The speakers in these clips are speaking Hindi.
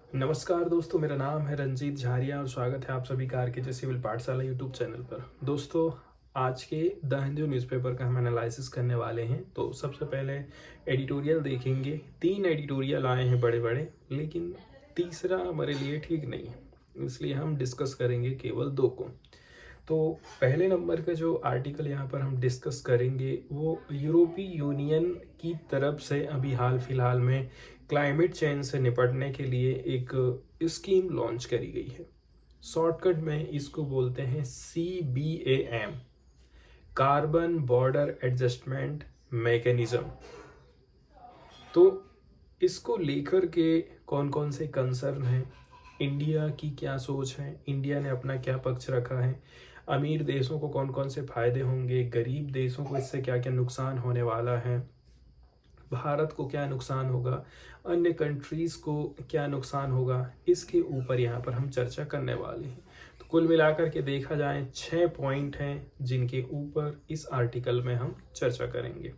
नमस्कार दोस्तों, मेरा नाम है रंजीत झारिया और स्वागत है आप सभी का आरके सिविल पाठशाला यूट्यूब चैनल पर। दोस्तों, आज के द हिंदू न्यूज़पेपर का हम एनालिसिस करने वाले हैं। तो सबसे पहले एडिटोरियल देखेंगे। 3 एडिटोरियल आए हैं बड़े बड़े, लेकिन तीसरा हमारे लिए ठीक नहीं है, इसलिए हम डिस्कस करेंगे केवल 2 को। तो पहले नंबर का जो आर्टिकल यहाँ पर हम डिस्कस करेंगे वो यूरोपीय यूनियन की तरफ से अभी हाल फिलहाल में क्लाइमेट चेंज से निपटने के लिए एक स्कीम लॉन्च करी गई है। शॉर्टकट में इसको बोलते हैं CBAM, carbon border adjustment mechanism. तो इसको लेकर के कौन कौन से कंसर्न हैं, इंडिया की क्या सोच है, इंडिया ने अपना क्या पक्ष रखा है, अमीर देशों को कौन कौन से फायदे होंगे, गरीब देशों को इससे क्या क्या नुकसान होने वाला है, भारत को क्या नुकसान होगा, अन्य कंट्रीज़ को क्या नुकसान होगा, इसके ऊपर यहाँ पर हम चर्चा करने वाले हैं। तो कुल मिलाकर के देखा जाए 6 पॉइंट हैं जिनके ऊपर इस आर्टिकल में हम चर्चा करेंगे।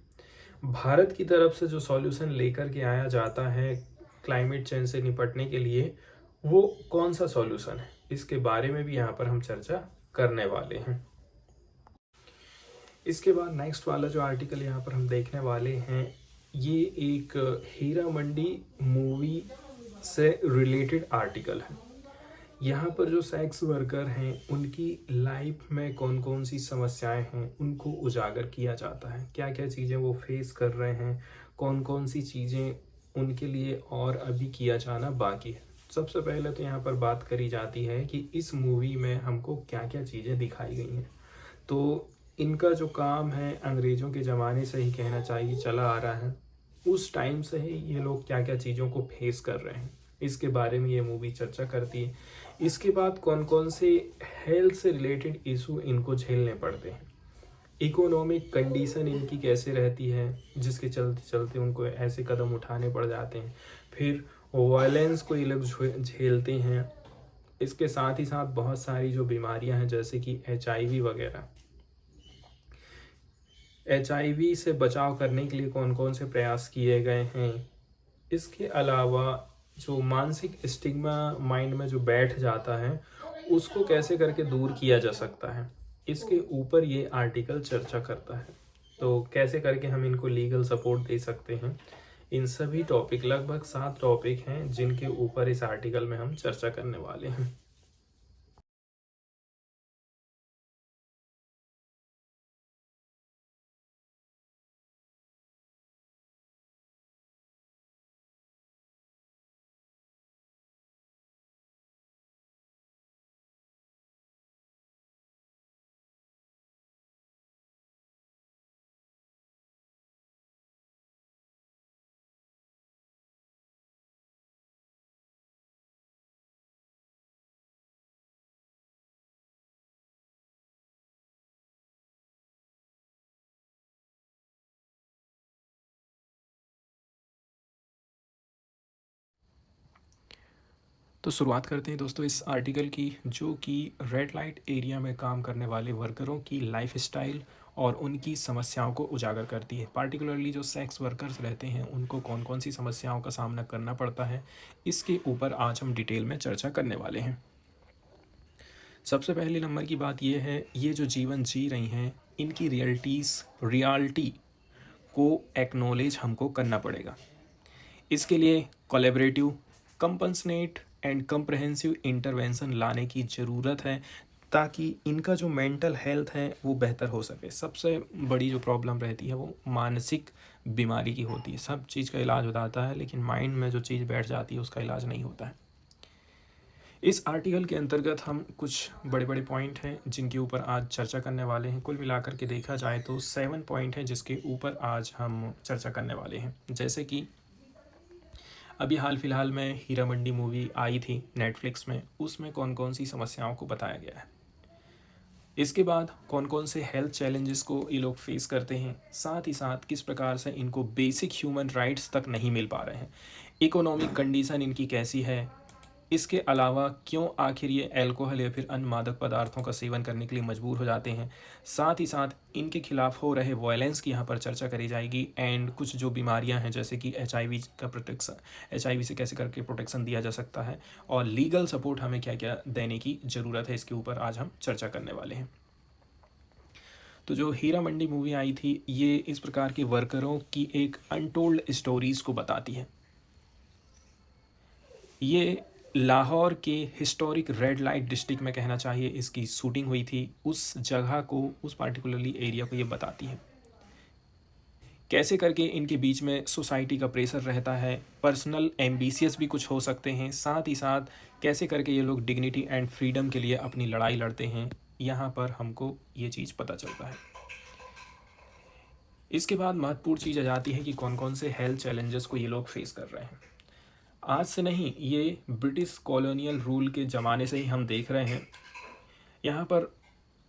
भारत की तरफ से जो सॉल्यूशन लेकर के आया जाता है क्लाइमेट चेंज से निपटने के लिए, वो कौन सा सॉल्यूशन है, इसके बारे में भी यहाँ पर हम चर्चा करने वाले हैं। इसके बाद नेक्स्ट वाला जो आर्टिकल यहाँ पर हम देखने वाले हैं, ये एक हीरा मंडी मूवी से रिलेटेड आर्टिकल है। यहाँ पर जो सेक्स वर्कर हैं उनकी लाइफ में कौन कौन सी समस्याएं हैं उनको उजागर किया जाता है, क्या क्या चीज़ें वो फेस कर रहे हैं, कौन कौन सी चीज़ें उनके लिए और अभी किया जाना बाकी है। सबसे पहले तो यहाँ पर बात करी जाती है कि इस मूवी में हमको क्या क्या चीज़ें दिखाई गई हैं। तो इनका जो काम है अंग्रेज़ों के ज़माने से ही कहना चाहिए चला आ रहा है। उस टाइम से ही ये लोग क्या क्या चीज़ों को फेस कर रहे हैं, इसके बारे में ये मूवी चर्चा करती है। इसके बाद कौन कौन से हेल्थ से रिलेटेड इशू इनको झेलने पड़ते हैं, इकोनॉमिक कंडीशन इनकी कैसे रहती है जिसके चलते चलते उनको ऐसे कदम उठाने पड़ जाते हैं। फिर वायलेंस को ये लोग झेलते हैं। इसके साथ ही साथ बहुत सारी जो बीमारियां हैं जैसे कि HIV वगैरह, HIV से बचाव करने के लिए कौन कौन से प्रयास किए गए हैं। इसके अलावा जो मानसिक स्टिग्मा माइंड में जो बैठ जाता है उसको कैसे करके दूर किया जा सकता है, इसके ऊपर ये आर्टिकल चर्चा करता है। तो कैसे करके हम इनको लीगल सपोर्ट दे सकते हैं, इन सभी टॉपिक, लगभग 7 टॉपिक हैं जिनके ऊपर इस आर्टिकल में हम चर्चा करने वाले हैं। तो शुरुआत करते हैं दोस्तों इस आर्टिकल की, जो कि रेड लाइट एरिया में काम करने वाले वर्करों की लाइफ स्टाइल और उनकी समस्याओं को उजागर करती है। पार्टिकुलरली जो सेक्स वर्कर्स रहते हैं उनको कौन कौन सी समस्याओं का सामना करना पड़ता है, इसके ऊपर आज हम डिटेल में चर्चा करने वाले हैं। सबसे पहले नंबर की बात यह है, ये जो जीवन जी रही हैं इनकी रियलिटी को एक्नॉलेज हमको करना पड़ेगा। इसके लिए collaborative, compensate and comprehensive intervention लाने की ज़रूरत है ताकि इनका जो मेंटल हेल्थ है वो बेहतर हो सके। सबसे बड़ी जो प्रॉब्लम रहती है वो मानसिक बीमारी की होती है। सब चीज़ का इलाज हो जाता है लेकिन माइंड में जो चीज़ बैठ जाती है उसका इलाज नहीं होता है। इस आर्टिकल के अंतर्गत हम कुछ बड़े बड़े पॉइंट हैं जिनके ऊपर आज चर्चा करने वाले हैं। कुल मिलाकर के देखा जाए तो 7 पॉइंट हैं जिसके ऊपर आज हम चर्चा करने वाले हैं। जैसे कि अभी हाल फिलहाल में हीरा मंडी मूवी आई थी नेटफ्लिक्स में, उसमें कौन कौन सी समस्याओं को बताया गया है। इसके बाद कौन कौन से हेल्थ चैलेंजेस को ये लोग फेस करते हैं, साथ ही साथ किस प्रकार से इनको बेसिक ह्यूमन राइट्स तक नहीं मिल पा रहे हैं, इकोनॉमिक कंडीशन इनकी कैसी है, इसके अलावा क्यों आखिर ये अल्कोहल या फिर अन्य मादक पदार्थों का सेवन करने के लिए मजबूर हो जाते हैं, साथ ही साथ इनके खिलाफ हो रहे वायलेंस की यहाँ पर चर्चा करी जाएगी। एंड कुछ जो बीमारियाँ हैं जैसे कि HIV का प्रोटेक्शन, HIV से कैसे करके प्रोटेक्शन दिया जा सकता है, और लीगल सपोर्ट हमें क्या क्या देने की ज़रूरत है, इसके ऊपर आज हम चर्चा करने वाले हैं। तो जो हीरा मंडी मूवी आई थी, ये इस प्रकार के वर्करों की एक अनटोल्ड स्टोरीज़ को बताती है। ये लाहौर के हिस्टोरिक रेड लाइट डिस्ट्रिक्ट में कहना चाहिए इसकी शूटिंग हुई थी। उस जगह को, उस पार्टिकुलरली एरिया को ये बताती है कैसे करके इनके बीच में सोसाइटी का प्रेशर रहता है, पर्सनल एम्बिशियस भी कुछ हो सकते हैं, साथ ही साथ कैसे करके ये लोग डिग्निटी एंड फ्रीडम के लिए अपनी लड़ाई लड़ते हैं। यहाँ पर हमको ये चीज़ पता चलता है। इसके बाद महत्वपूर्ण चीज़ आ जाती है कि कौन कौन से हेल्थ चैलेंजेस को ये लोग फेस कर रहे हैं। आज से नहीं, ये ब्रिटिश कॉलोनियल रूल के ज़माने से ही हम देख रहे हैं। यहाँ पर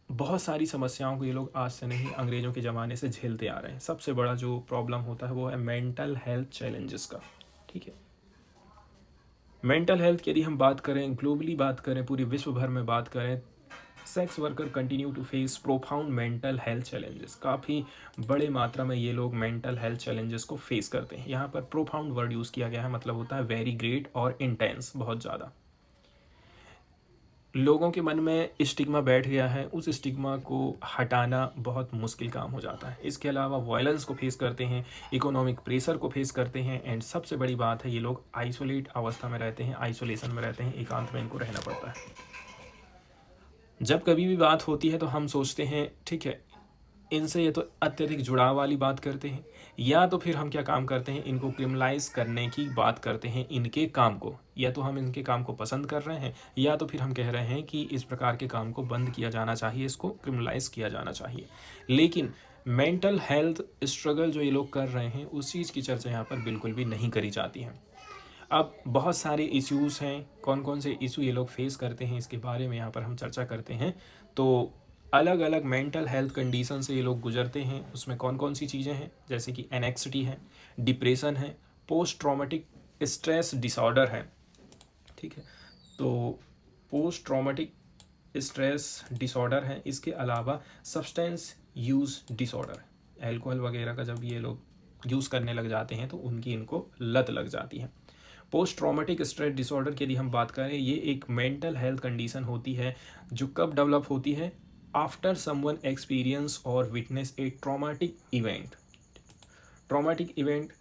बहुत सारी समस्याओं को ये लोग आज से नहीं, अंग्रेज़ों के ज़माने से झेलते आ रहे हैं। सबसे बड़ा जो प्रॉब्लम होता है वो है मेंटल हेल्थ चैलेंजेस का। ठीक है, मेंटल हेल्थ की यदि हम बात करें, ग्लोबली बात करें, पूरी विश्व भर में बात करें, sex worker continue to face profound mental health challenges. काफ़ी बड़े मात्रा में ये लोग मेंटल हेल्थ चैलेंजेस को फेस करते हैं। यहाँ पर प्रोफाउंड वर्ड यूज़ किया गया है, मतलब होता है वेरी ग्रेट और इंटेंस, बहुत ज़्यादा। लोगों के मन में स्टिग्मा बैठ गया है, उस स्टिग्मा को हटाना बहुत मुश्किल काम हो जाता है। इसके अलावा वायलेंस को फेस करते हैं, इकोनॉमिक प्रेशर को फेस करते हैं, एंड सबसे बड़ी बात है ये लोग आइसोलेट अवस्था में रहते हैं, आइसोलेशन में रहते हैं, एकांत में इनको रहना पड़ता है। जब कभी भी बात होती है तो हम सोचते हैं ठीक है, इनसे ये तो अत्यधिक जुड़ाव वाली बात करते हैं, या तो फिर हम क्या काम करते हैं, इनको क्रिमिनलाइज करने की बात करते हैं इनके काम को। या तो हम इनके काम को पसंद कर रहे हैं, या तो फिर हम कह रहे हैं कि इस प्रकार के काम को बंद किया जाना चाहिए, इसको क्रिमिनलाइज किया जाना चाहिए। लेकिन मेंटल हेल्थ स्ट्रगल जो ये लोग कर रहे हैं, उस चीज़ की चर्चा यहाँ पर बिल्कुल भी नहीं करी जाती है। अब बहुत सारे इश्यूज़ हैं, कौन कौन से इशू ये लोग फेस करते हैं, इसके बारे में यहाँ पर हम चर्चा करते हैं। तो अलग अलग मेंटल हेल्थ कंडीशन से ये लोग गुजरते हैं, उसमें कौन कौन सी चीज़ें हैं, जैसे कि एनेक्सिटी है, डिप्रेशन है, पोस्ट ट्रॉमेटिक स्ट्रेस डिसऑर्डर है। ठीक है, तो पोस्ट ट्रॉमेटिक स्ट्रेस डिसऑर्डर है। इसके अलावा सब्सटेंस यूज़ डिसऑर्डर, अल्कोहल वगैरह का जब ये लोग यूज़ करने लग जाते हैं तो उनकी इनको लत लग जाती है। पोस्ट ट्रॉमेटिक स्ट्रेस डिसऑर्डर की यदि हम बात करें, ये एक मेंटल हेल्थ कंडीशन होती है जो कब डेवलप होती है, आफ्टर समवन एक्सपीरियंस और विटनेस ए ट्रॉमेटिक इवेंट। ट्रॉमेटिक इवेंट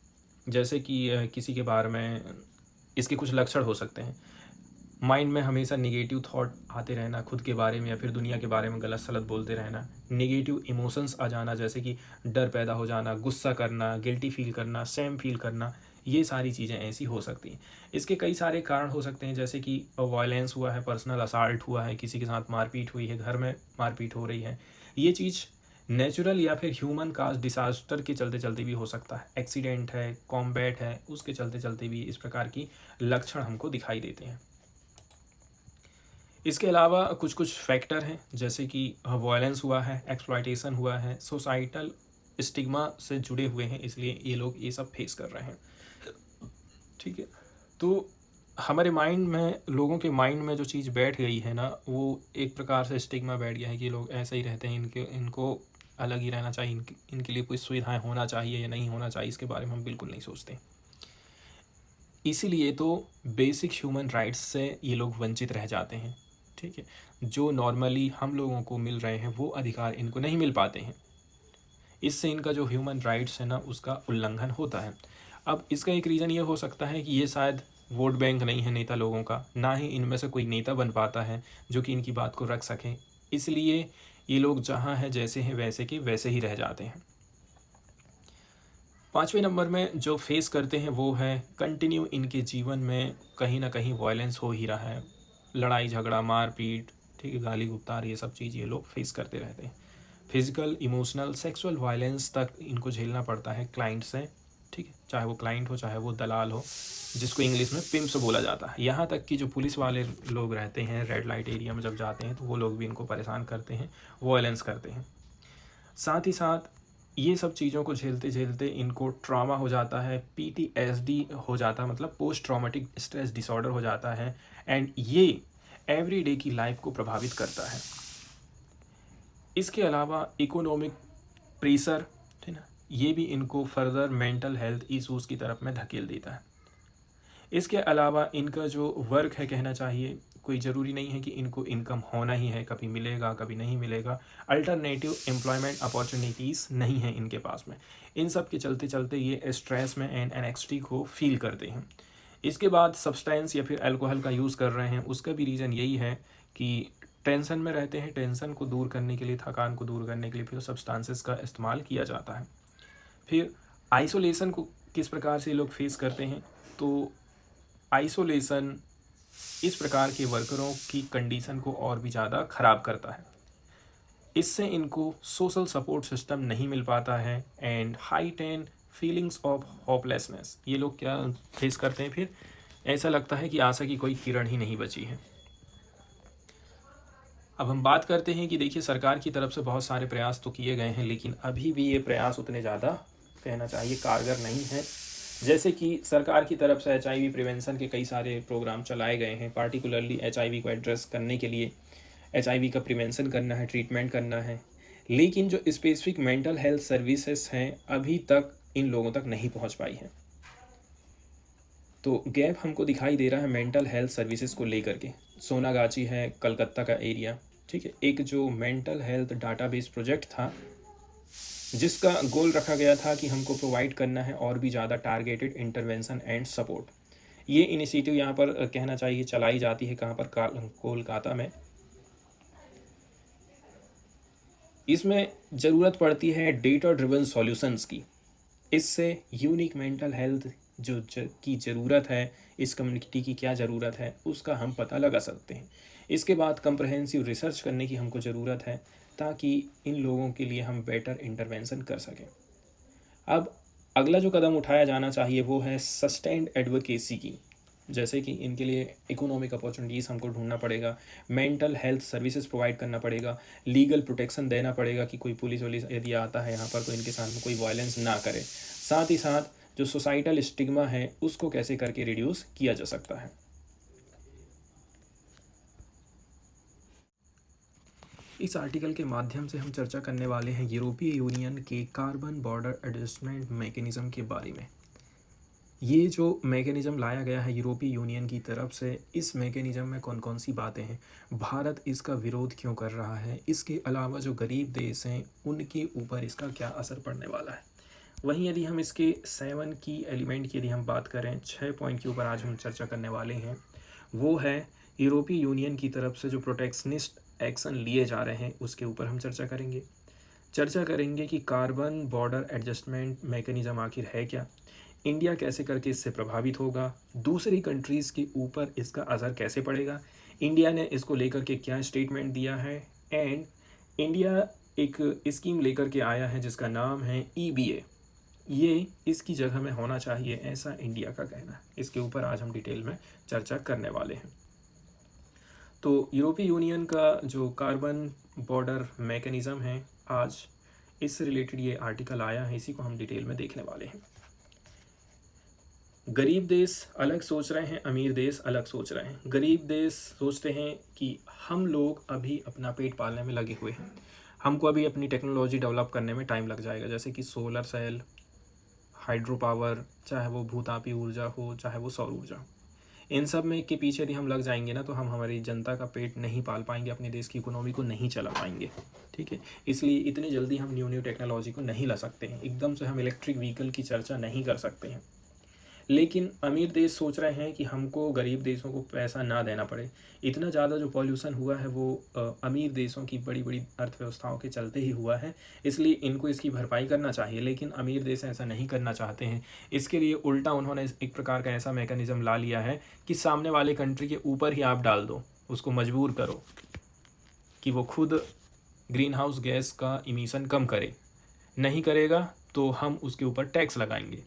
जैसे कि किसी के बारे में, इसके कुछ लक्षण हो सकते हैं। माइंड में हमेशा निगेटिव थॉट आते रहना खुद के बारे में, या फिर दुनिया के बारे में गलत सलत बोलते रहना, नेगेटिव इमोशंस आ जाना, जैसे कि डर पैदा हो जाना, गुस्सा करना, गिल्टी फील करना, सेम फील करना, ये सारी चीज़ें ऐसी हो सकती हैं। इसके कई सारे कारण हो सकते हैं, जैसे कि वायलेंस हुआ है, पर्सनल असाल्ट हुआ है, किसी के साथ मारपीट हुई है, घर में मारपीट हो रही है। ये चीज़ नेचुरल या फिर ह्यूमन काज डिसास्टर के चलते चलते भी हो सकता है, एक्सीडेंट है, कॉम्बैट है, उसके चलते चलते भी इस प्रकार की लक्षण हमको दिखाई देते हैं। इसके अलावा कुछ कुछ फैक्टर हैं, जैसे कि वायलेंस हुआ है, एक्सप्लॉयटेशन हुआ है, सोसाइटल स्टिग्मा से जुड़े हुए हैं, इसलिए ये लोग ये सब फेस कर रहे हैं। ठीक है, तो हमारे माइंड में, लोगों के माइंड में जो चीज़ बैठ गई है ना, वो एक प्रकार से स्टिग्मा बैठ गया है कि लोग ऐसे ही रहते हैं, इनको अलग ही रहना चाहिए, इनके लिए कोई सुविधाएं होना चाहिए या नहीं होना चाहिए, इसके बारे में हम बिल्कुल नहीं सोचते। इसीलिए तो बेसिक ह्यूमन राइट्स से ये लोग वंचित रह जाते हैं। ठीक है, जो नॉर्मली हम लोगों को मिल रहे हैं वो अधिकार इनको नहीं मिल पाते हैं, इससे इनका जो ह्यूमन राइट्स है ना, उसका उल्लंघन होता है। अब इसका एक रीज़न ये हो सकता है कि ये शायद वोट बैंक नहीं है नेता लोगों का, ना ही इनमें से कोई नेता बन पाता है जो कि इनकी बात को रख सकें, इसलिए ये लोग जहाँ हैं जैसे हैं वैसे के वैसे ही रह जाते हैं। 5वें नंबर में जो फेस करते हैं वो है कंटिन्यू इनके जीवन में कहीं ना कहीं वायलेंस हो ही रहा है, लड़ाई झगड़ा, मारपीट, ठीक है, गाली गुप्तार, ये सब चीज़ ये लोग फेस करते रहते हैं। फिजिकल, इमोशनल, सेक्सुअल वायलेंस तक इनको झेलना पड़ता है क्लाइंट से। ठीक है, चाहे वो क्लाइंट हो, चाहे वो दलाल हो, जिसको इंग्लिश में पिम्प्स बोला जाता है। यहाँ तक कि जो पुलिस वाले लोग रहते हैं रेड लाइट एरिया में जब जाते हैं तो वो लोग भी इनको परेशान करते हैं, वायलेंस करते हैं। साथ ही साथ ये सब चीज़ों को झेलते झेलते इनको ट्रॉमा हो जाता है, PTSD हो जाता है, मतलब पोस्ट ट्रॉमेटिक स्ट्रेस डिसऑर्डर हो जाता है, एंड ये एवरीडे की लाइफ को प्रभावित करता है। इसके अलावा इकोनॉमिक प्रेशर, ठीक ना, ये भी इनको फर्दर मेंटल हेल्थ इश्यूज़ की तरफ में धकेल देता है। इसके अलावा इनका जो वर्क है, कहना चाहिए कोई ज़रूरी नहीं है कि इनको इनकम होना ही है, कभी मिलेगा कभी नहीं मिलेगा, अल्टरनेटिव एम्प्लॉयमेंट अपॉर्चुनिटीज़ नहीं है इनके पास में। इन सब के चलते चलते ये स्ट्रेस में एंड एनेक्सिटी को फील करते हैं। इसके बाद सब्सटेंस या फिर अल्कोहल का यूज़ कर रहे हैं, उसका भी रीज़न यही है कि टेंशन में रहते हैं, टेंशन को दूर करने के लिए, थकान को दूर करने के लिए फिर सब्सटेंसेस का इस्तेमाल किया जाता है। फिर आइसोलेशन को किस प्रकार से लोग फेस करते हैं, तो आइसोलेशन इस प्रकार के वर्करों की कंडीशन को और भी ज़्यादा ख़राब करता है। इससे इनको सोशल सपोर्ट सिस्टम नहीं मिल पाता है and heighten feelings of hopelessness, ये लोग क्या फेस करते हैं, फिर ऐसा लगता है कि आशा की कोई किरण ही नहीं बची है। अब हम बात करते हैं कि देखिए सरकार की तरफ से बहुत सारे प्रयास तो किए गए हैं, लेकिन अभी भी ये प्रयास उतने ज़्यादा, कहना चाहिए, कारगर नहीं है। जैसे कि सरकार की तरफ से HIV प्रिवेंशन के कई सारे प्रोग्राम चलाए गए हैं, पार्टिकुलरली HIV को एड्रेस करने के लिए HIV का प्रिवेंशन करना है, ट्रीटमेंट करना है, लेकिन जो स्पेसिफिक मेंटल हेल्थ सर्विसेज हैं अभी तक इन लोगों तक नहीं पहुंच पाई हैं। तो गैप हमको दिखाई दे रहा है मेंटल हेल्थ सर्विसेज को लेकर के। सोनागाची है कलकत्ता का एरिया, ठीक है, एक जो मेंटल हेल्थ डाटाबेस प्रोजेक्ट था जिसका गोल रखा गया था कि हमको प्रोवाइड करना है और भी ज़्यादा टारगेटेड इंटरवेंशन एंड सपोर्ट। ये इनिशिएटिव यहाँ पर कहना चाहिए चलाई जाती है कहाँ पर, कोलकाता में। इसमें ज़रूरत पड़ती है डेटा ड्रिवन सॉल्यूशंस की। इससे यूनिक मेंटल हेल्थ की ज़रूरत है, इस कम्युनिटी की क्या ज़रूरत है, उसका हम पता लगा सकते हैं। इसके बाद कंप्रहेंसिव रिसर्च करने की हमको ज़रूरत है ताकि इन लोगों के लिए हम बेटर इंटरवेंशन कर सकें। अब अगला जो कदम उठाया जाना चाहिए वो है सस्टेन्ड एडवोकेसी की। जैसे कि इनके लिए इकोनॉमिक अपॉर्चुनिटीज़ हमको ढूंढना पड़ेगा, मेंटल हेल्थ सर्विसेज प्रोवाइड करना पड़ेगा, लीगल प्रोटेक्शन देना पड़ेगा कि कोई पुलिस वुलिस यदि आता है यहाँ पर तो इनके साथ में कोई वायलेंस ना करे। साथ ही साथ जो सोसाइटल स्टिग्मा है उसको कैसे करके रिड्यूस किया जा सकता है। इस आर्टिकल के माध्यम से हम चर्चा करने वाले हैं यूरोपीय यूनियन के कार्बन बॉर्डर एडजस्टमेंट मैकेनिज़्म के बारे में। ये जो मैकेनिज़्म लाया गया है यूरोपीय यूनियन की तरफ से, इस मैकेनिज़्म में कौन कौन सी बातें हैं, भारत इसका विरोध क्यों कर रहा है, इसके अलावा जो गरीब देश हैं उनके ऊपर इसका क्या असर पड़ने वाला है। वहीं यदि हम इसके 7 की एलिमेंट की यदि हम बात करें, 6 पॉइंट के ऊपर आज हम चर्चा करने वाले हैं, वो है यूरोपीय यूनियन की तरफ से जो प्रोटेक्शनिस्ट एक्शन लिए जा रहे हैं उसके ऊपर हम चर्चा करेंगे कि कार्बन बॉर्डर एडजस्टमेंट मैकेनिज़्म आखिर है क्या, इंडिया कैसे करके इससे प्रभावित होगा, दूसरी कंट्रीज़ के ऊपर इसका असर कैसे पड़ेगा, इंडिया ने इसको लेकर के क्या स्टेटमेंट दिया है, एंड इंडिया एक स्कीम लेकर के आया है जिसका नाम है EBA, ये इसकी जगह में होना चाहिए, ऐसा इंडिया का कहना है। इसके ऊपर आज हम डिटेल में चर्चा करने वाले हैं। तो यूरोपीय यूनियन का जो कार्बन बॉर्डर मैकेनिज़्म है, आज इससे रिलेटेड ये आर्टिकल आया है, इसी को हम डिटेल में देखने वाले हैं। गरीब देश अलग सोच रहे हैं, अमीर देश अलग सोच रहे हैं। गरीब देश सोचते हैं कि हम लोग अभी अपना पेट पालने में लगे हुए हैं, हमको अभी अपनी टेक्नोलॉजी डेवलप करने में टाइम लग जाएगा, जैसे कि सोलर सेल, हाइड्रो पावर, चाहे वो भूतापी ऊर्जा हो, चाहे वो सौर ऊर्जा, इन सब में के पीछे यदि हम लग जाएंगे ना तो हम हमारी जनता का पेट नहीं पाल पाएंगे, अपने देश की इकोनॉमी को नहीं चला पाएंगे, ठीक है। इसलिए इतनी जल्दी हम न्यू टेक्नोलॉजी को नहीं ला सकते हैं, एकदम से हम इलेक्ट्रिक व्हीकल की चर्चा नहीं कर सकते हैं। लेकिन अमीर देश सोच रहे हैं कि हमको गरीब देशों को पैसा ना देना पड़े। इतना ज़्यादा जो पॉल्यूशन हुआ है वो अमीर देशों की बड़ी बड़ी अर्थव्यवस्थाओं के चलते ही हुआ है, इसलिए इनको इसकी भरपाई करना चाहिए, लेकिन अमीर देश ऐसा नहीं करना चाहते हैं। इसके लिए उल्टा उन्होंने एक प्रकार का ऐसा मैकेनिज़्म ला लिया है कि सामने वाले कंट्री के ऊपर ही आप डाल दो, उसको मजबूर करो कि वो खुद ग्रीन हाउस गैस का इमिशन कम करे, नहीं करेगा तो हम उसके ऊपर टैक्स लगाएंगे।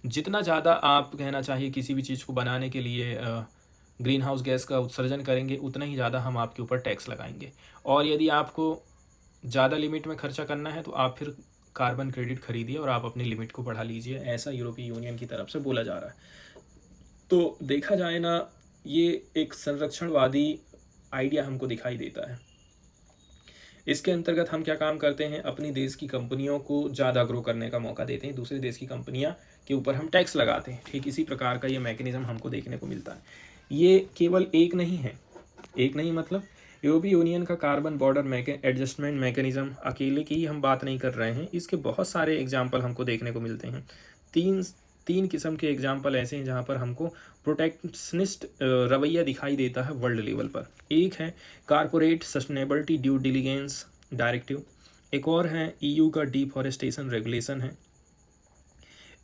जितना ज़्यादा आप कहना चाहिए किसी भी चीज़ को बनाने के लिए ग्रीन हाउस गैस का उत्सर्जन करेंगे, उतना ही ज़्यादा हम आपके ऊपर टैक्स लगाएंगे। और यदि आपको ज़्यादा लिमिट में खर्चा करना है तो आप फिर कार्बन क्रेडिट खरीदिए और आप अपनी लिमिट को बढ़ा लीजिए, ऐसा यूरोपीय यूनियन की तरफ से बोला जा रहा है। तो देखा जाए ना, ये एक संरक्षणवादी आइडिया हमको दिखाई देता है। इसके अंतर्गत हम क्या काम करते हैं, अपनी देश की कंपनियों को ज़्यादा ग्रो करने का मौका देते हैं, दूसरे देश की कंपनियां के ऊपर हम टैक्स लगाते हैं। ठीक इसी प्रकार का ये मैकेनिज्म हमको देखने को मिलता है। ये केवल एक नहीं है, एक नहीं मतलब यूरोपीय यूनियन का कार्बन बॉर्डर एडजस्टमेंट मैकेनिज्म अकेले की ही हम बात नहीं कर रहे हैं, इसके बहुत सारे एग्जाम्पल हमको देखने को मिलते हैं। तीन किस्म के एग्जाम्पल ऐसे हैं जहाँ पर हमको प्रोटेक्शनिस्ट रवैया दिखाई देता है वर्ल्ड लेवल पर। एक है corporate sustainability due diligence directive, एक और है EU का डिफॉरेस्टेशन रेगुलेशन है।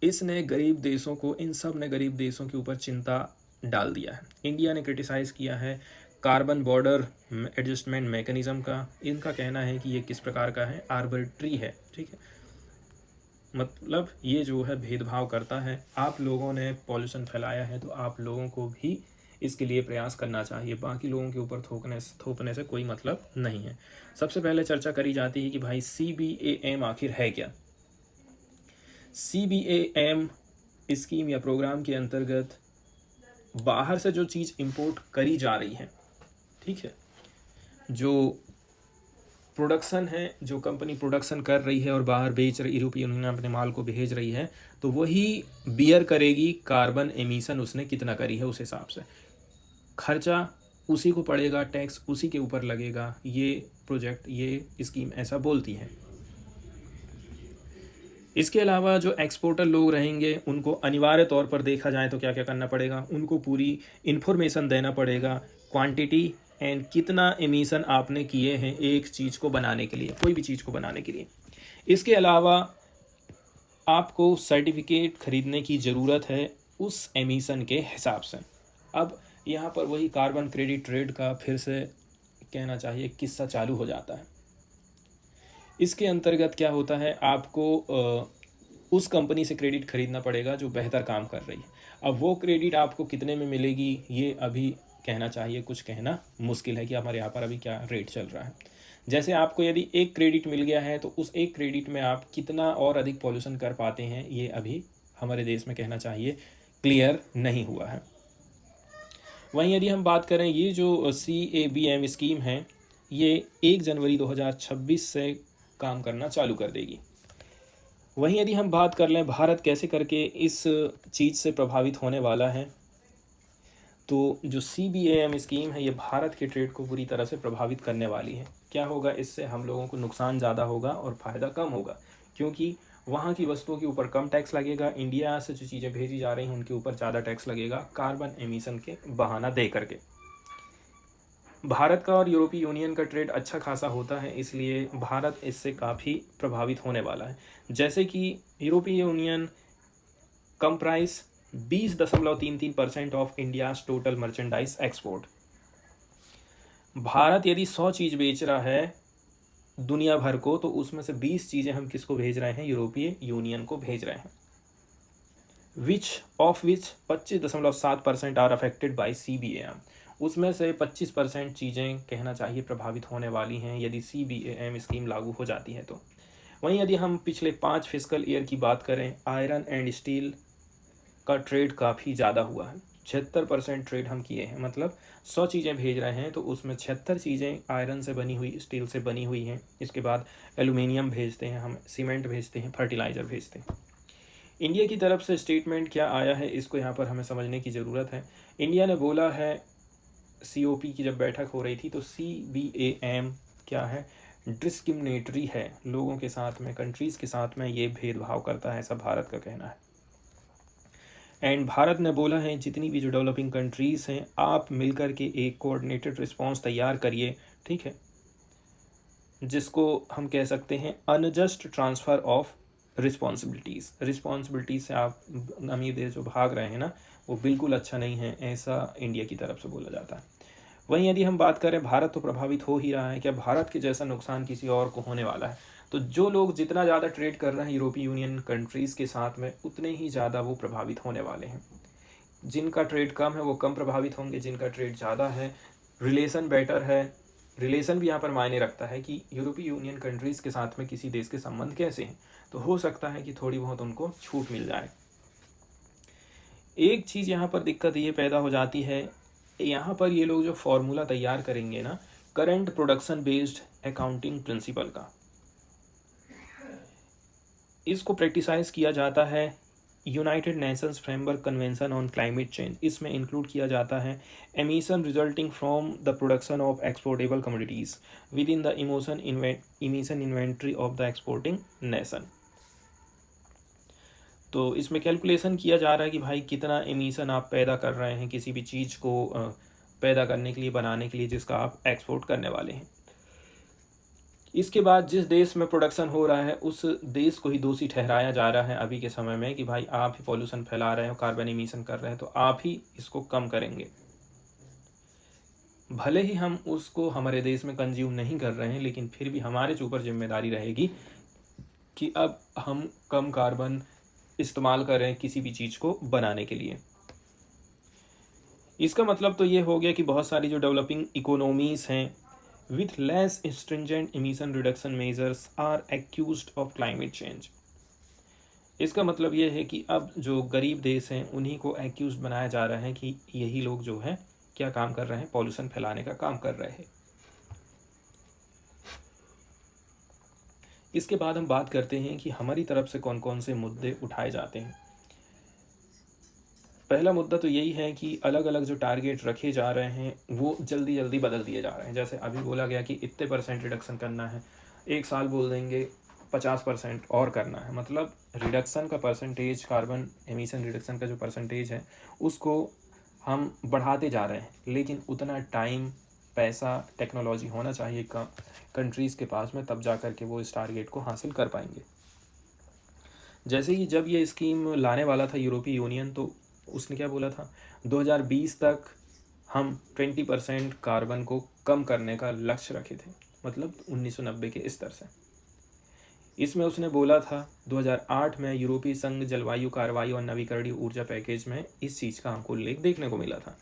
इसने गरीब देशों को, इन सब ने गरीब देशों के ऊपर चिंता डाल दिया है। इंडिया ने क्रिटिसाइज़ किया है कार्बन बॉर्डर एडजस्टमेंट मैकेनिज्म का। इनका कहना है कि ये किस प्रकार का है, आर्बिट्री है। ठीक है, मतलब ये जो है भेदभाव करता है। आप लोगों ने पॉल्यूशन फैलाया है तो आप लोगों को भी इसके लिए प्रयास करना चाहिए, बाकी लोगों के ऊपर थोपने से कोई मतलब नहीं है। सबसे पहले चर्चा करी जाती है कि भाई CBAM आखिर है क्या। CBAM स्कीम या प्रोग्राम के अंतर्गत बाहर से जो चीज़ इंपोर्ट करी जा रही है, ठीक है, जो प्रोडक्शन है, जो कंपनी प्रोडक्शन कर रही है और बाहर बेच रही, यूरोपीय यूनियन अपने माल को भेज रही है, तो वही बियर करेगी कार्बन एमिशन उसने कितना करी है, उस हिसाब से खर्चा उसी को पड़ेगा, टैक्स उसी के ऊपर लगेगा। ये प्रोजेक्ट, ये स्कीम ऐसा बोलती है। इसके अलावा जो एक्सपोर्टर लोग रहेंगे उनको अनिवार्य तौर पर देखा जाए तो क्या क्या करना पड़ेगा, उनको पूरी इन्फॉर्मेशन देना पड़ेगा, क्वांटिटी एंड कितना एमिशन आपने किए हैं एक चीज़ को बनाने के लिए, कोई भी चीज़ को बनाने के लिए। इसके अलावा आपको सर्टिफिकेट खरीदने की ज़रूरत है उस एमिशन के हिसाब से। अब यहाँ पर वही कार्बन क्रेडिट ट्रेड का फिर से कहना चाहिए किस्सा चालू हो जाता है। इसके अंतर्गत क्या होता है, आपको उस कंपनी से क्रेडिट खरीदना पड़ेगा जो बेहतर काम कर रही है। अब वो क्रेडिट आपको कितने में मिलेगी ये अभी कहना चाहिए, कुछ कहना मुश्किल है कि हमारे यहाँ पर अभी क्या रेट चल रहा है। जैसे आपको यदि एक क्रेडिट मिल गया है तो उस एक क्रेडिट में आप कितना और अधिक पॉल्यूशन कर पाते हैं, ये अभी हमारे देश में कहना चाहिए क्लियर नहीं हुआ है। वहीं यदि हम बात करें, ये जो CBAM स्कीम है ये 1 जनवरी 2026 से काम करना चालू कर देगी। वहीं यदि हम बात कर लें भारत कैसे करके इस चीज़ से प्रभावित होने वाला है, तो जो CBAM स्कीम है ये भारत के ट्रेड को बुरी तरह से प्रभावित करने वाली है। क्या होगा, इससे हम लोगों को नुकसान ज़्यादा होगा और फ़ायदा कम होगा, क्योंकि वहाँ की वस्तुओं के ऊपर कम टैक्स लगेगा, इंडिया से जो चीज़ें भेजी जा रही हैं उनके ऊपर ज़्यादा टैक्स लगेगा कार्बन एमिशन के बहाना दे करके। भारत का और यूरोपीय यूनियन का ट्रेड अच्छा खासा होता है, इसलिए भारत इससे काफ़ी प्रभावित होने वाला है। जैसे कि यूरोपीय union comprise 20.33% of India's total merchandise export. Bharat यदि 100 चीज़ बेच रहा है दुनिया भर को, तो उसमें से 20 चीज़ें हम किसको भेज रहे हैं, यूरोपीय यूनियन को भेज रहे हैं। विच 25.7% आर अफेक्टेड बाई CBAM। उसमें से 25% चीज़ें कहना चाहिए प्रभावित होने वाली हैं यदि CBAM स्कीम लागू हो जाती है तो। वहीं यदि हम पिछले 5 फिस्कल ईयर की बात करें, आयरन एंड स्टील का ट्रेड काफ़ी ज़्यादा हुआ है। 76% ट्रेड हम किए हैं, मतलब 100 चीज़ें भेज रहे हैं तो उसमें 76 चीज़ें आयरन से बनी हुई, स्टील से बनी हुई हैं। इसके बाद एल्यूमिनियम भेजते हैं हम, सीमेंट भेजते हैं, फर्टिलाइज़र भेजते हैं। इंडिया की तरफ से स्टेटमेंट क्या आया है, इसको यहाँ पर हमें समझने की ज़रूरत है। इंडिया ने बोला है, COP की जब बैठक हो रही थी तो CBAM क्या है, डिस्क्रिमिनेटरी है, लोगों के साथ में, कंट्रीज़ के साथ में ये भेदभाव करता है, ऐसा भारत का कहना है। एंड भारत ने बोला है जितनी भी जो डेवलपिंग कंट्रीज़ हैं आप मिलकर के एक कोऑर्डिनेटेड रिस्पांस तैयार करिए, ठीक है, जिसको हम कह सकते हैं अनजस्ट ट्रांसफ़र ऑफ रिस्पॉन्सिबिलिटीज़ से आप अमीर देश जो भाग रहे हैं ना, वो बिल्कुल अच्छा नहीं है, ऐसा इंडिया की तरफ से बोला जाता है। वहीं यदि हम बात करें, भारत तो प्रभावित हो ही रहा है, क्या भारत के जैसा नुकसान किसी और को होने वाला है? तो जो लोग जितना ज़्यादा ट्रेड कर रहे हैं यूरोपीय यूनियन कंट्रीज़ के साथ में, उतने ही ज़्यादा वो प्रभावित होने वाले हैं। जिनका ट्रेड कम है वो कम प्रभावित होंगे, जिनका ट्रेड ज़्यादा है, रिलेशन बेटर है, रिलेशन भी यहाँ पर मायने रखता है कि यूरोपीय यूनियन कंट्रीज़ के साथ में किसी देश के संबंध कैसे हैं, तो हो सकता है कि थोड़ी बहुत उनको छूट मिल जाए। एक चीज़ यहाँ पर दिक्कत ये पैदा हो जाती है, यहाँ पर ये लोग जो फॉर्मूला तैयार करेंगे ना current production based accounting principle का, इसको प्रैक्टिसाइज किया जाता है United Nations framework convention on climate change. इसमें इंक्लूड किया जाता है emission resulting from the production of exportable commodities with in the emission inventory of the exporting nation. तो इसमें कैलकुलेशन किया जा रहा है कि भाई कितना एमिशन आप पैदा कर रहे हैं किसी भी चीज़ को पैदा करने के लिए, बनाने के लिए, जिसका आप एक्सपोर्ट करने वाले हैं। इसके बाद जिस देश में प्रोडक्शन हो रहा है उस देश को ही दोषी ठहराया जा रहा है अभी के समय में कि भाई आप ही पॉल्यूशन फैला रहे हो, कार्बन एमिशन कर रहे हैं, तो आप ही इसको कम करेंगे। भले ही हम उसको हमारे देश में कंज्यूम नहीं कर रहे हैं, लेकिन फिर भी हमारे ऊपर जिम्मेदारी रहेगी कि अब हम कम कार्बन इस्तेमाल करें किसी भी चीज़ को बनाने के लिए। इसका मतलब तो ये हो गया कि बहुत सारी जो डेवलपिंग इकोनॉमीज़ हैं with less stringent emission reduction measures are accused of climate change। इसका मतलब ये है कि अब जो गरीब देश हैं उन्हीं को एक्यूज बनाया जा रहा है कि यही लोग जो है क्या काम कर रहे हैं, पॉल्यूशन फैलाने का काम कर रहे हैं। इसके बाद हम बात करते हैं कि हमारी तरफ से कौन कौन से मुद्दे उठाए जाते हैं। पहला मुद्दा तो यही है कि अलग अलग जो टारगेट रखे जा रहे हैं वो जल्दी जल्दी बदल दिए जा रहे हैं। जैसे अभी बोला गया कि इतने % रिडक्शन करना है, एक साल बोल देंगे 50% और करना है, मतलब रिडक्शन का परसेंटेज, कार्बन एमिशन रिडक्शन का जो परसेंटेज है उसको हम बढ़ाते जा रहे हैं, लेकिन उतना टाइम, पैसा, टेक्नोलॉजी होना चाहिए कंट्रीज़ के पास में, तब जा कर के वो इस टारगेट को हासिल कर पाएंगे। जैसे कि जब ये स्कीम लाने वाला था यूरोपीय यूनियन, तो उसने क्या बोला था, 2020 तक हम 20% कार्बन को कम करने का लक्ष्य रखे थे, मतलब 1990 के स्तर से। इसमें उसने बोला था 2008 में यूरोपीय संघ जलवायु कार्रवाई और नवीकरणीय ऊर्जा पैकेज में इस चीज़ का हमको उल्लेख देखने को मिला था।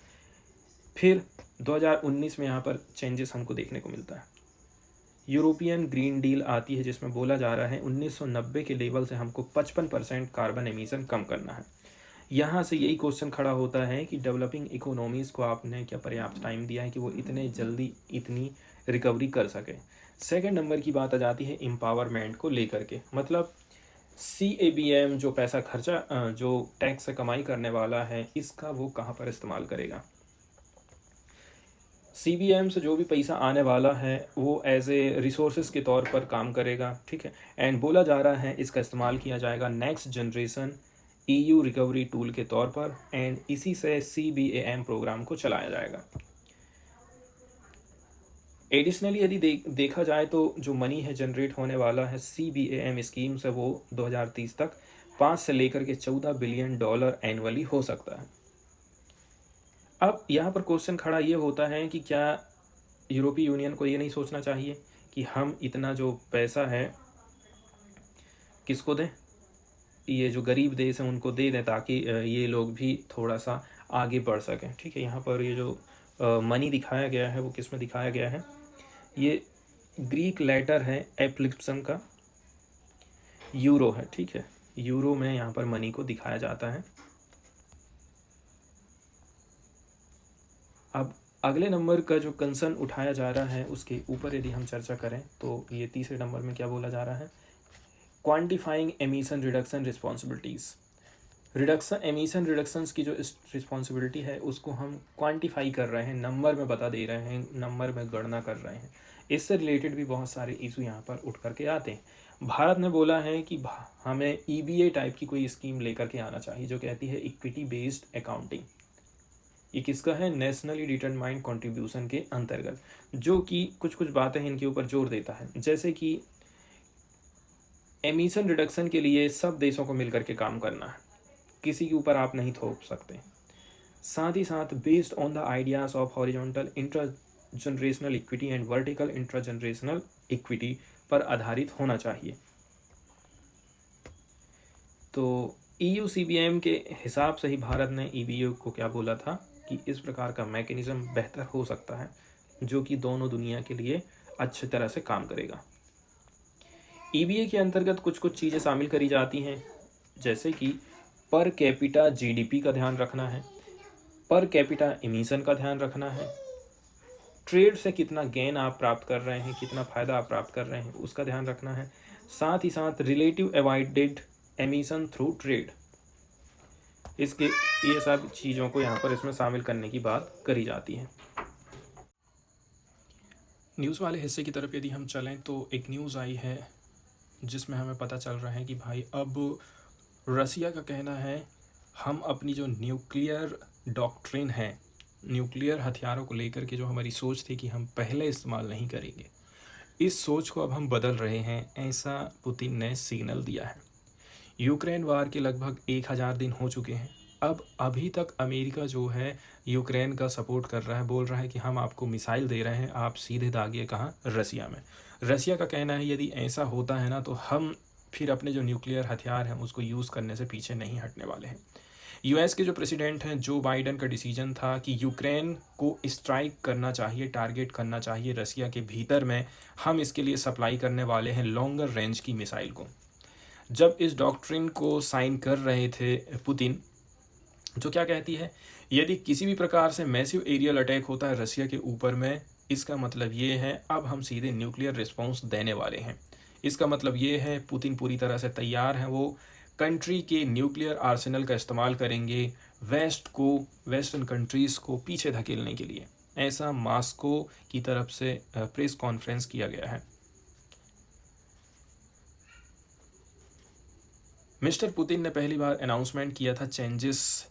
फिर 2019 में यहाँ पर चेंजेस हमको देखने को मिलता है। यूरोपियन ग्रीन डील आती है जिसमें बोला जा रहा है 1990 के लेवल से हमको 55% कार्बन एमिशन कम करना है। यहाँ से यही क्वेश्चन खड़ा होता है कि डेवलपिंग इकोनॉमीज़ को आपने क्या पर्याप्त टाइम दिया है कि वो इतने जल्दी इतनी रिकवरी कर सके। सेकंड नंबर की बात आ जाती है एम्पावरमेंट को लेकर के, मतलब CABM जो पैसा खर्चा, जो टैक्स से कमाई करने वाला है, इसका वो कहाँ पर इस्तेमाल करेगा। CBM से जो भी पैसा आने वाला है वो एज ए रिसोर्सेज के तौर पर काम करेगा, ठीक है। एंड बोला जा रहा है इसका इस्तेमाल किया जाएगा next generation EU recovery tool के तौर पर, एंड इसी से CBAM प्रोग्राम को चलाया जाएगा। एडिशनली यदि देखा जाए तो जो मनी है जनरेट होने वाला है CBAM स्कीम से, वो 2030 तक 5 से लेकर के $14 बिलियन एनुअली हो सकता है। अब यहाँ पर क्वेश्चन खड़ा ये होता है कि क्या यूरोपीय यूनियन को ये नहीं सोचना चाहिए कि हम इतना जो पैसा है किसको दें, ये जो गरीब देश हैं उनको दे दें, ताकि ये लोग भी थोड़ा सा आगे बढ़ सकें, ठीक है। यहाँ पर ये जो मनी दिखाया गया है वो किस में दिखाया गया है, ये ग्रीक लेटर है एप्लिप्सन का, यूरो है, ठीक है। यूरो में यहाँ पर मनी को दिखाया जाता है। अब अगले नंबर का जो कंसर्न उठाया जा रहा है उसके ऊपर यदि हम चर्चा करें तो ये तीसरे नंबर में क्या बोला जा रहा है, quantifying emission reduction responsibilities. Emission reductions की जो रिस्पॉन्सिबिलिटी है उसको हम क्वांटिफाई कर रहे हैं, नंबर में बता दे रहे हैं, नंबर में गणना कर रहे हैं। इससे रिलेटेड भी बहुत सारे इशू यहाँ पर उठ करके आते हैं। भारत ने बोला है कि हमें EBA टाइप की कोई स्कीम लेकर के आना चाहिए जो कहती है इक्विटी बेस्ड अकाउंटिंग। ये किसका है, नेशनली डिटरमाइंड कंट्रीब्यूशन के अंतर्गत, जो कि कुछ कुछ बातें इनके ऊपर जोर देता है, जैसे कि एमिशन रिडक्शन के लिए सब देशों को मिलकर के काम करना है, किसी के ऊपर आप नहीं थोप सकते। साथ ही साथ based on the ideas of horizontal intra generational equity and vertical intra generational equity पर आधारित होना चाहिए। तो EU CBAM के हिसाब से ही भारत ने EBA को क्या बोला था कि इस प्रकार का मैकेनिज्म बेहतर हो सकता है जो कि दोनों दुनिया के लिए अच्छी तरह से काम करेगा। ईबीए के अंतर्गत कुछ कुछ चीज़ें शामिल करी जाती हैं, जैसे कि पर कैपिटा जीडीपी का ध्यान रखना है, पर कैपिटा एमिशन का ध्यान रखना है, ट्रेड से कितना गेन आप प्राप्त कर रहे हैं, कितना फ़ायदा आप प्राप्त कर रहे हैं, उसका ध्यान रखना है। साथ ही साथ relative avoided emission through trade, इसके ये सब चीज़ों को यहाँ पर इसमें शामिल करने की बात करी जाती है। न्यूज़ वाले हिस्से की तरफ यदि हम चलें तो एक न्यूज़ आई है जिसमें हमें पता चल रहा है कि भाई अब रसिया का कहना है हम अपनी जो न्यूक्लियर डॉक्ट्रिन है, न्यूक्लियर हथियारों को लेकर के जो हमारी सोच थी कि हम पहले इस्तेमाल नहीं करेंगे, इस सोच को अब हम बदल रहे हैं, ऐसा पुतिन ने सिग्नल दिया है। यूक्रेन वार के लगभग 1000 दिन हो चुके हैं। अब अभी तक अमेरिका जो है यूक्रेन का सपोर्ट कर रहा है, बोल रहा है कि हम आपको मिसाइल दे रहे हैं, आप सीधे दागिए कहाँ, रसिया में। रसिया का कहना है यदि ऐसा होता है ना तो हम फिर अपने जो न्यूक्लियर हथियार हैं उसको यूज़ करने से पीछे नहीं हटने वाले हैं। यूएस के जो प्रेसिडेंट हैं जो बाइडन का डिसीजन था कि यूक्रेन को स्ट्राइक करना चाहिए, टारगेट करना चाहिए रसिया के भीतर में, हम इसके लिए सप्लाई करने वाले हैं लॉन्गर रेंज की मिसाइल को। जब इस डॉक्ट्रिन को साइन कर रहे थे पुतिन, जो क्या कहती है, यदि किसी भी प्रकार से मैसिव एरियल अटैक होता है रसिया के ऊपर में, इसका मतलब ये है अब हम सीधे न्यूक्लियर रिस्पॉन्स देने वाले हैं। इसका मतलब ये है पुतिन पूरी तरह से तैयार हैं, वो कंट्री के न्यूक्लियर आर्सेनल का इस्तेमाल करेंगे वेस्टर्न कंट्रीज़ को पीछे धकेलने के लिए। ऐसा मॉस्को की तरफ से प्रेस कॉन्फ्रेंस किया गया है। मिस्टर पुतिन ने पहली बार अनाउंसमेंट किया था चेंजेस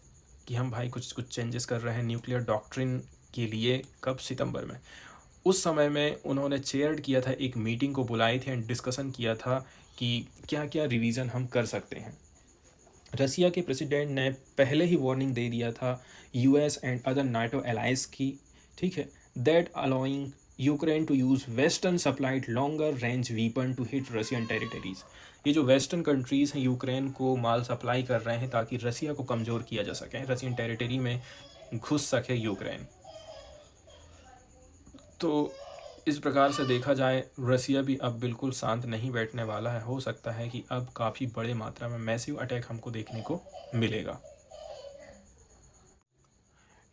कि हम भाई कुछ चेंजेस कर रहे हैं न्यूक्लियर डॉक्ट्रिन के लिए, कब, सितंबर में। उस समय में उन्होंने चेयर्ड किया था, एक मीटिंग को बुलाई थी एंड डिस्कशन किया था कि क्या क्या रिवीजन हम कर सकते हैं। रसिया के प्रेसिडेंट ने पहले ही वार्निंग दे दिया था US and other NATO allies की, ठीक है, that allowing Ukraine to use western supplied longer range weapon to hit Russian territories. ये जो वेस्टर्न कंट्रीज़ हैं यूक्रेन को माल सप्लाई कर रहे हैं ताकि रसिया को कमज़ोर किया जा सके, रशियन टेरिटरी में घुस सके यूक्रेन। तो इस प्रकार से देखा जाए रसिया भी अब बिल्कुल शांत नहीं बैठने वाला है। हो सकता है कि अब काफ़ी बड़े मात्रा में मैसिव अटैक हमको देखने को मिलेगा।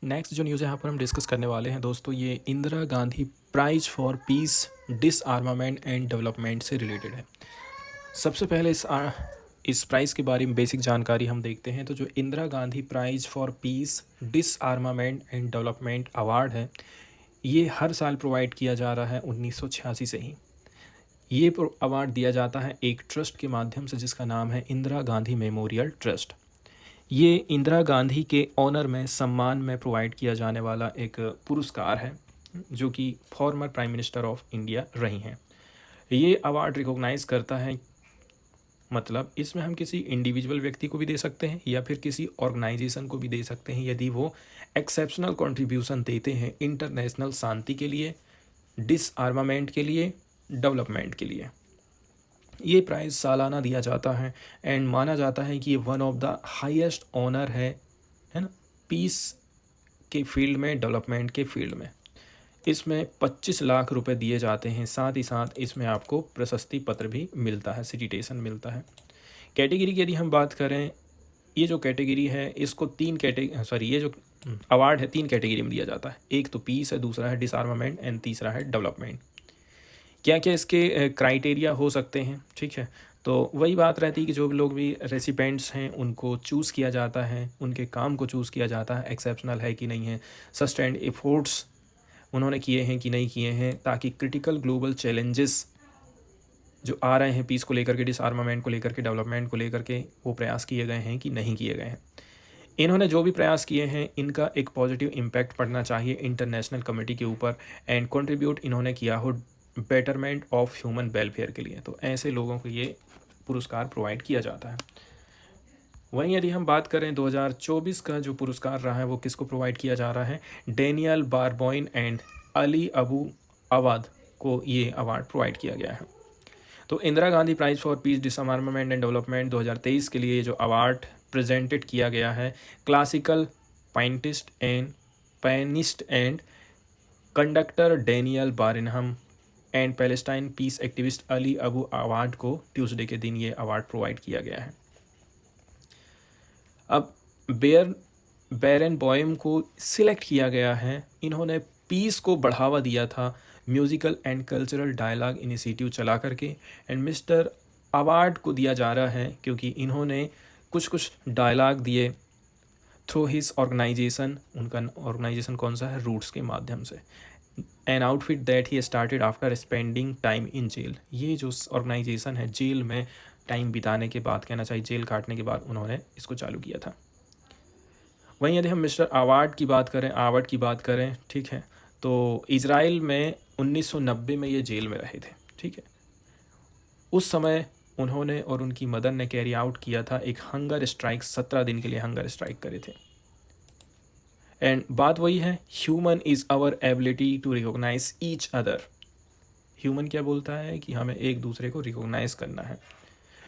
नेक्स्ट जो न्यूज़ यहाँ पर हम डिस्कस करने वाले हैं दोस्तों, ये Indira Gandhi prize for peace, disarmament and development से रिलेटेड है। सबसे पहले इस प्राइज़ के बारे में बेसिक जानकारी हम देखते हैं। तो जो Indira Gandhi prize for peace, disarmament and development award है, ये हर साल प्रोवाइड किया जा रहा है 1986 से ही। ये अवार्ड दिया जाता है एक ट्रस्ट के माध्यम से जिसका नाम है इंदिरा गांधी मेमोरियल ट्रस्ट। ये इंदिरा गांधी के ऑनर में, सम्मान में प्रोवाइड किया जाने वाला एक पुरस्कार है जो कि former prime minister of India रही हैं। ये अवार्ड रिकॉग्नाइज़ करता है, मतलब इसमें हम किसी इंडिविजुअल व्यक्ति को भी दे सकते हैं या फिर किसी ऑर्गेनाइजेशन को भी दे सकते हैं यदि वो एक्सेप्शनल कंट्रीब्यूशन देते हैं इंटरनेशनल शांति के लिए, डिसआर्मामेंट के लिए, डेवलपमेंट के लिए। ये प्राइज़ सालाना दिया जाता है एंड माना जाता है कि ये one of the highest honour है ना, पीस के फील्ड में, डेवलपमेंट के फील्ड में। इसमें 25 लाख रुपए दिए जाते हैं, साथ ही साथ इसमें आपको प्रशस्ति पत्र भी मिलता है, सिटिटेशन मिलता है। कैटेगरी की यदि हम बात करें, ये जो कैटेगरी है इसको ये जो अवार्ड है 3 कैटेगरी में दिया जाता है। एक तो पीस है, दूसरा है डिसआर्मामेंट एंड तीसरा है डेवलपमेंट। क्या क्या इसके क्राइटेरिया हो सकते हैं, ठीक है, तो वही बात रहती है कि जो लोग भी रेसिपेंट्स हैं उनको चूज़ किया जाता है, उनके काम को चूज़ किया जाता है, एक्सेप्शनल है कि नहीं है, सस्टेन्ड एफर्ट्स उन्होंने किए हैं कि नहीं किए हैं, ताकि क्रिटिकल ग्लोबल चैलेंजेस जो आ रहे हैं पीस को लेकर के, डिसआर्मामेंट को लेकर के, डेवलपमेंट को लेकर के, वो प्रयास किए गए हैं कि नहीं किए गए हैं। इन्होंने जो भी प्रयास किए हैं इनका एक पॉजिटिव इम्पैक्ट पड़ना चाहिए इंटरनेशनल कमेटी के ऊपर एंड कंट्रीब्यूट इन्होंने किया हो बेटरमेंट ऑफ ह्यूमन वेलफेयर के लिए। तो ऐसे लोगों को ये पुरस्कार प्रोवाइड किया जाता है। वहीं यदि हम बात करें 2024 का जो पुरस्कार रहा है वो किसको प्रोवाइड किया जा रहा है, Daniel Barenboim and Ali Abu Awad को ये अवार्ड प्रोवाइड किया गया है। तो Indira Gandhi prize for peace, disarmament and development 2023 के लिए जो अवार्ड प्रेजेंटेड किया गया है, classical pianist and conductor Daniel Barenboim and Palestine peace activist Ali Abu Awad को ट्यूसडे के दिन ये अवार्ड प्रोवाइड किया गया है। अब बैरन बॉयम को सिलेक्ट किया गया है। इन्होंने पीस को बढ़ावा दिया था musical and cultural dialogue initiative चला करके, एंड मिस्टर अवार्ड को दिया जा रहा है क्योंकि इन्होंने कुछ डायलॉग दिए थ्रू हिज ऑर्गेनाइजेशन। उनका ऑर्गेनाइजेशन कौन सा है? रूट्स के माध्यम से। An outfit that he started after spending time in jail. ये जो ऑर्गेनाइजेशन है जेल में टाइम बिताने के बाद, कहना चाहिए जेल काटने के बाद उन्होंने इसको चालू किया था। वहीं यदि हम मिस्टर अवार्ड की बात करें, ठीक है, तो इज़राइल में 1990 में ये जेल में रहे थे, ठीक है। उस समय उन्होंने और उनकी मदर ने कैरी आउट किया था एक हंगर स्ट्राइक, 17 दिन के लिए हंगर स्ट्राइक करे थे। एंड बात वही है, human is our ability to recognise each other. Human क्या बोलता है कि हमें एक दूसरे को रिकॉग्नाइज करना है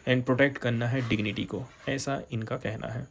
एंड प्रोटेक्ट करना है डिग्निटी को, ऐसा इनका कहना है।